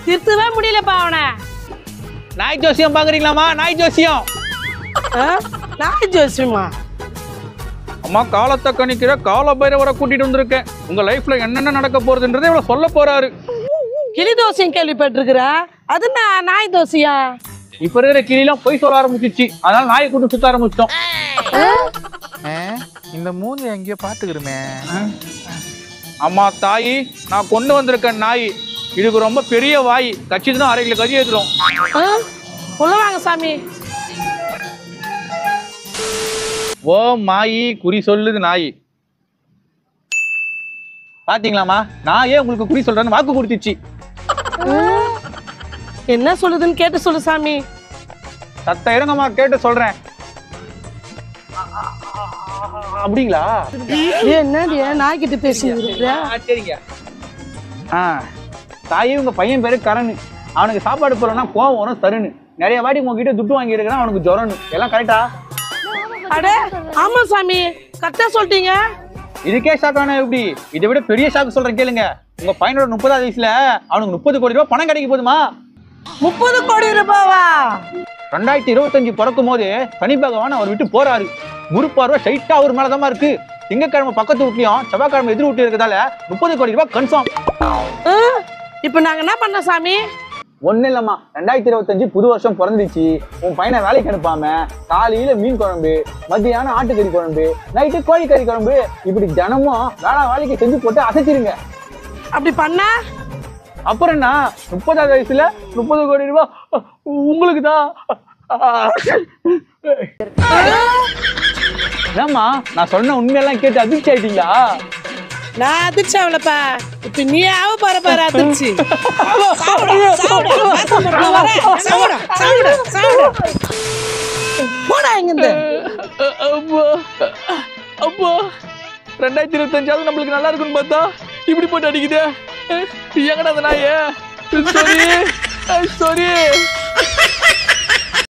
திருத்தவே முடியலப்பா அவனை. நாய் ஜோசியம் பாக்குறீங்களாமா? நாய் ஜோசியம். நாய் ஜோசியமா? அம்மா காலத்தை கணிக்கிற கால பைரவரை கூட்டிட்டு வந்திருக்கேன். உங்க லைஃப்ல என்னென்ன நடக்க போறதுன்றதை இவ்வளவு சொல்ல போறாரு. கிளி தோசையும் கேள்விப்பட்டிருக்கிற, அது நாய் தோசையா? இப்ப இருக்கிற கிளிலாம் போய் சொல்ல ஆரம்பிச்சிச்சு, அதனால நாயை கூட்டு சுத்த ஆரம்பிச்சிட்டோம். இந்த மூணு எங்கேயோ பாத்துக்கிறோமே. அம்மா தாயி, நான் கொண்டு வந்திருக்க நாய் இதுக்கு ரொம்ப பெரிய வாய், கச்சிதான் 1/2 கிலோ கறி ஏத்துறோம். உள்ள வாங்க சாமி. ஓ மாயி குறி சொல்லுது நாய். பாத்தீங்களாமா, நாயே உங்களுக்கு குறி சொல்றேன்னு வாக்கு கொடுத்துச்சு. என்ன சொல்லுதுன்னு கேட்டு சொல்லு சாமி. சத்த இருங்கம்மா, கேட்டு சொல்றேன். அப்படிங்களா? என்னடி நாய்கிட்ட பேசிட்டு? சரிங்க. தாயே, உங்க பையன் பேரு கரணு. அவனுக்கு சாப்பாடு போறோம்னா கோவம் வரும் தருன்னு. நிறைய வாட்டி உங்ககிட்ட துட்டு வாங்கி இருக்கிறான், அவனுக்கு ஜொரன்னு. எல்லாம் கரெக்டா? அடே ஆமா சாமி, கரெக்டா சொல்லிட்டீங்க. இதுக்கே ஷாக்கான எப்படி? இதை விட பெரிய ஷாக்கு சொல்றேன் கேளுங்க. உங்க பையனோட 30வது வயசுல அவனுக்கு 30 கோடி ரூபாய் பணம் கிடைக்க போதுமா? 30 கோடி ரூபாவா? 2025 பிறக்கும் போது சனி பகவான் அவர் விட்டு போறாரு. குரு பார்வை ஸ்ட்ரைட்டா அவர் மேலதான் இருக்கு. திங்கக்கிழமை பக்கத்து வீட்லயும் செவ்வாய்க்கிழமை எதிர் வீட்டு இருக்கிறதால 30 கோடி ரூபாய் கன்ஃபார்ம். இப்ப நாங்க என்ன பண்ண சாமி? ஒண்ணு இல்லம்மா, 2025 புது வருஷம் பிறந்துச்சு. உன் பையனை வேலைக்கு அனுப்பாம காலையில மீன் குழம்பு, மத்தியானம் ஆட்டுக்கறி குழம்பு, நைட்டு கோழிக்கறி குழம்பு, இப்படி தினமும் வேலைக்கு செஞ்சு போட்டு அசைச்சிருங்க. அப்படி பண்ண அப்புறம் என்ன, 30வது வயசுல 30 கோடி ரூபாய் உங்களுக்கு தான். ஏம்மா, நான் சொன்ன உண்மையெல்லாம் கேட்டு அதிர்ச்சி ஆயிட்டீங்களா? நான் அதிர்ச்சி ஆகலப்பா, இப்ப நீ ஆவ பாரு அதிர்ச்சி. போடா இங்க. அப்போ 2025 நம்மளுக்கு நல்லா இருக்குன்னு பார்த்தா இப்படி போட்டு அடிக்குது. எங்கடா அந்த நாயே? சாரி